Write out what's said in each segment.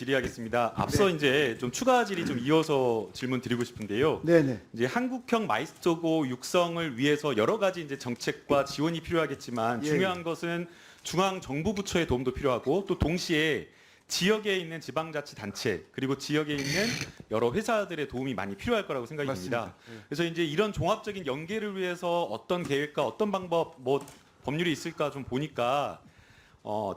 질의하겠습니다. 앞서 이제 좀 추가 질의 좀 이어서 질문 드리고 싶은데요. 네네. 이제 한국형 마이스터고 육성을 위해서 여러 가지 이제 정책과 지원이 필요하겠지만 예, 중요한 것은 중앙 정부 부처의 도움도 필요하고 또 동시에 지역에 있는 지방자치단체 그리고 지역에 있는 여러 회사들의 도움이 많이 필요할 거라고 생각이 듭니다. 맞습니다. 예. 그래서 이제 이런 종합적인 연계를 위해서 어떤 계획과 어떤 방법, 뭐 법률이 있을까 좀 보니까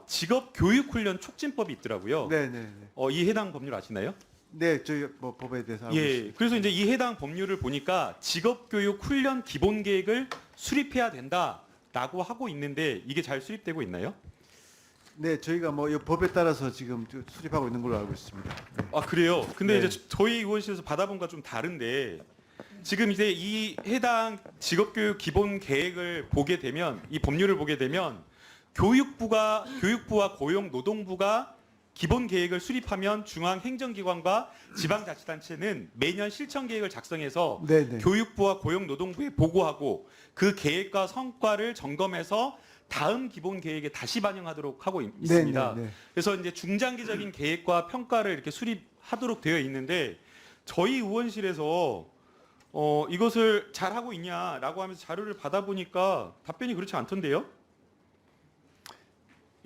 직업 교육 훈련 촉진법이 있더라고요. 네네네. 이 해당 법률 아시나요? 네, 저희 뭐 법에 대해서 알고 있습니다. 예. 그래서 이제 이 해당 법률을 보니까 직업 교육 훈련 기본 계획을 수립해야 된다라고 하고 있는데 이게 잘 수립되고 있나요? 네, 저희가 뭐 이 법에 따라서 지금 수립하고 있는 걸로 알고 있습니다. 네. 아 그래요. 근데 네. 이제 저희 의원실에서 받아본 것과 좀 다른데 지금 이제 이 해당 직업교육 기본 계획을 보게 되면 이 법률을 보게 되면 교육부와 고용노동부가 기본 계획을 수립하면 중앙행정기관과 지방자치단체는 매년 실천 계획을 작성해서 네네. 교육부와 고용노동부에 보고하고 그 계획과 성과를 점검해서 다음 기본 계획에 다시 반영하도록 하고 있습니다. 네네네. 그래서 이제 중장기적인 계획과 평가를 이렇게 수립하도록 되어 있는데 저희 의원실에서 이것을 잘 하고 있냐라고 하면서 자료를 받아보니까 답변이 그렇지 않던데요.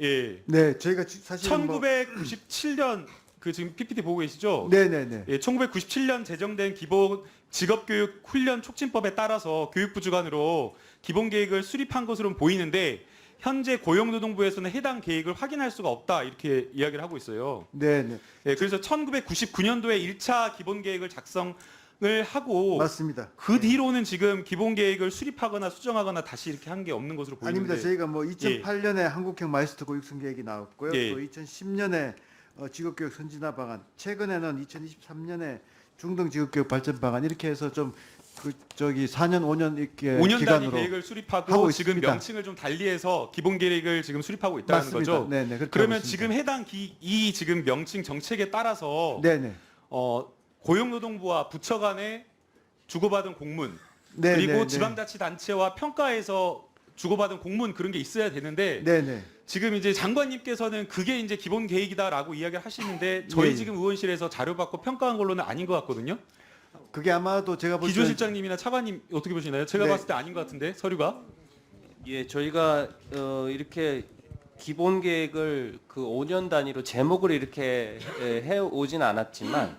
예. 네, 저희가 사실 1997년 그 지금 PPT 보고 계시죠? 네네네. 예, 1997년 제정된 기본 직업교육 훈련 촉진법에 따라서 교육부 주관으로 기본 계획을 수립한 것으로 보이는데 현재 고용노동부에서는 해당 계획을 확인할 수가 없다 이렇게 이야기를 하고 있어요. 네네. 예, 그래서 1999년도에 1차 기본 계획을 작성을 하고 맞습니다. 그 뒤로는 지금 기본 계획을 수립하거나 수정하거나 다시 이렇게 한 게 없는 것으로 보이는데. 아닙니다. 저희가 뭐 2008년에 한국형 마이스터고 육성 계획이 나왔고요. 예. 또 2010년에 직업교육 선진화 방안, 최근에는 2023년에 중등 직업교육 발전 방안 이렇게 해서 좀 그 저기 4년 5년 이렇게 5년 단위 기간으로 계획을 수립하고 하고 지금 있습니다. 명칭을 좀 달리해서 기본 계획을 지금 수립하고 있다는 맞습니다. 거죠. 네네. 그렇게 그러면 하고 지금 있습니다. 해당 이 지금 명칭 정책에 따라서 네네. 고용노동부와 부처 간에 주고받은 공문 네, 그리고 네, 네. 지방자치단체와 평가에서 주고받은 공문 그런 게 있어야 되는데 네네. 지금 이제 장관님께서는 그게 이제 기본 계획이다라고 이야기를 하시는데 저희 예, 예. 지금 의원실에서 자료 받고 평가한 걸로는 아닌 것 같거든요. 그게 아마도 제가 볼 때는 기조실장님이나 차관님 어떻게 보시나요? 제가 네. 봤을 때 아닌 것 같은데 서류가. 예, 저희가 이렇게 기본 계획을 그 5년 단위로 제목을 이렇게 해 오진 않았지만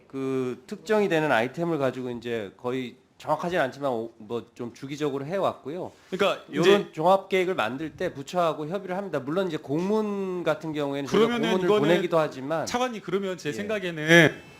그 특정이 되는 아이템을 가지고 이제 거의 정확하진 않지만 뭐 좀 주기적으로 해 왔고요. 그러니까 이런 이제 종합 계획을 만들 때 부처하고 협의를 합니다. 물론 이제 공문 같은 경우에는 저희가 그러면은 공문을 이거는 보내기도 하지만 차관님 그러면 제 예. 생각에는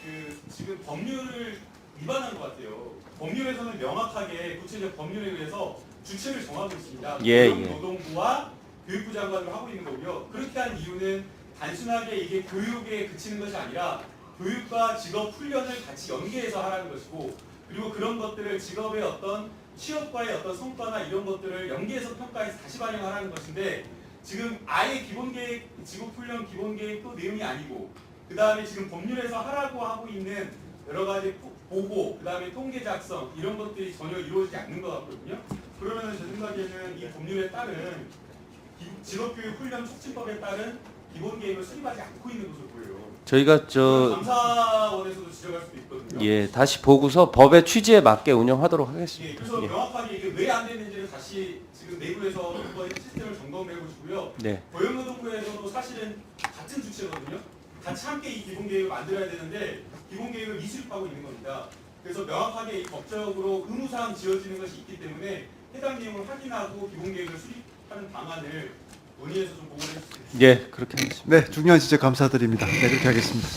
그 지금 법률을 위반한 것 같아요. 법률에서는 명확하게 구체적 법률에 의해서 주체를 정하고 있습니다. 예, 고용노동부와 교육부 장관으로 하고 있는 거고요. 그렇게 한 이유는 단순하게 이게 교육에 그치는 것이 아니라 교육과 직업 훈련을 같이 연계해서 하라는 것이고 그리고 그런 것들을 직업의 어떤 취업과의 어떤 성과나 이런 것들을 연계해서 평가해서 다시 반영하라는 것인데 지금 아예 기본 계획, 직업 훈련 기본 계획도 내용이 아니고 그 다음에 지금 법률에서 하라고 하고 있는 여러 가지 보고 그 다음에 통계 작성 이런 것들이 전혀 이루어지지 않는 것 같거든요. 그러면 제 생각에는 이 법률에 따른 직업교육 훈련 촉진법에 따른 기본 계획을 수립하지 않고 있는 것으로 보여요. 저희가 감사원에서도 지적할 수도 있거든요. 예, 다시 보고서 법의 취지에 맞게 운영하도록 하겠습니다. 예, 그래서 예. 명확하게 이게 왜 안 되는지를 다시 지금 내부에서 한번 시스템을 점검해 보시고요. 네. 고용노동부에서도 사실은 같은 주체거든요. 같이 함께 이 기본 계획을 만들어야 되는데 기본 계획을 미수립하고 있는 겁니다. 그래서 명확하게 이 법적으로 의무사항 지어지는 것이 있기 때문에 해당 내용을 확인하고 기본 계획을 수립하는 방안을 논의해서 좀 보고를 해주세요. 예, 그렇게 하겠습니다. 네, 중요한 지적 감사드립니다. 네, 그렇게 하겠습니다.